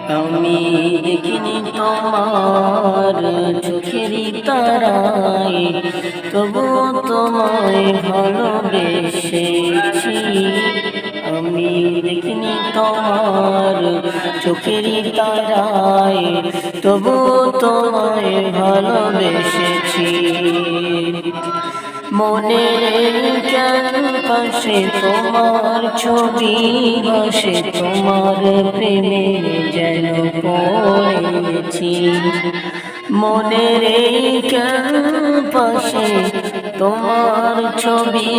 আমি দেখিনি তোমার চোখেরই তারায়, তবু তোমায় ভালোবেসেছি। আমি দেখিনি তোমার চোখেরই তারায়, তবু তোমায় ভালোবেসেছি। মনের ক্যানভাসে তোমার ছবি ভাসে, তোমার প্রেমে যেন পড়েছি। মনের ক্যানভাসে তোমার ছবি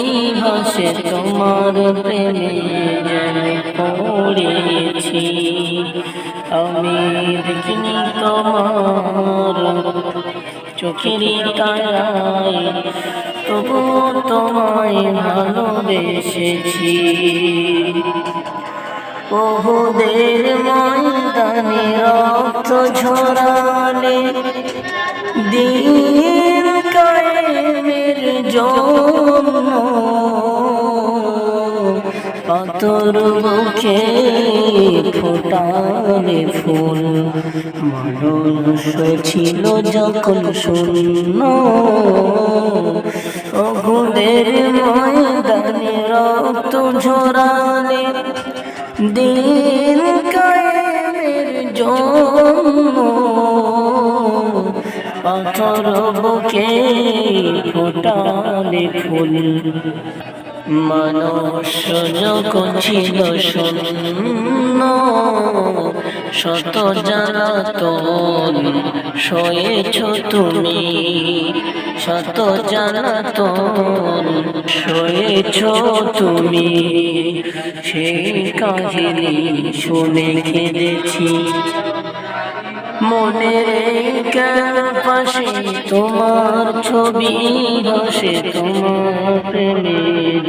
ভাসে, তোমার প্রেমে যেন পড়েছি। আমি দেখিনি তোমার চোখেরই তারায়, তবু তোমায় ভালোবেসেছি। ওহুদের ময়দানে রক্ত ঝরালে, দ্বীন কায়েমের জন্য পাথর বুকে ফোটালে ফুল। মানুষ ছিল যখন শূন্য, ওহুদের ময়দানে রক্ত ঝরালে, দ্বীন কায়েমের জন্য পাথর বুকে ফোটালে ফুল। মানুষ যখন ছিল শূন্য, শত জ্বালাতন সয়েছ তুমি, শত জ্বালাতন সয়েছ তুমি। সেই কাহিনী শুনে কেঁদেছি। মনের ক্যানভাসে তোমার ছবি ভাসে, তোমার প্রেমে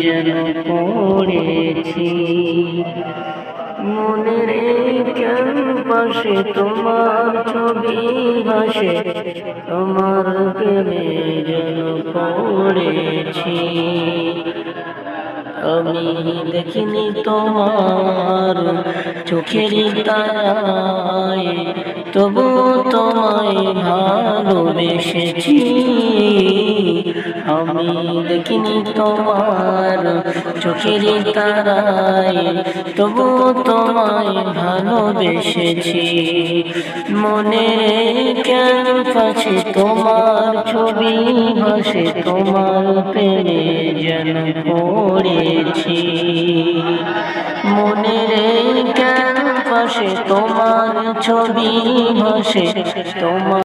যেন পড়েছি। মনের ক্যানভাসে তোমার ছবি ভাসে, তোমার প্রেমে যেন পড়েছি। আমি দেখিনি তোমার চোখেরই তারায়, তবু তোমায় ভালোবেসেছি। আমি দেখিনি তোমার চোখেরই তারায়, তবু তোমায় ভালোবেসেছি। মনের ক্যানভাসে তোমার ছবি ভাসে, তোমার প্রেমে যেন পড়েছি। মনের ক্যানভাসে তোমার ছবি ভাসে, তোমার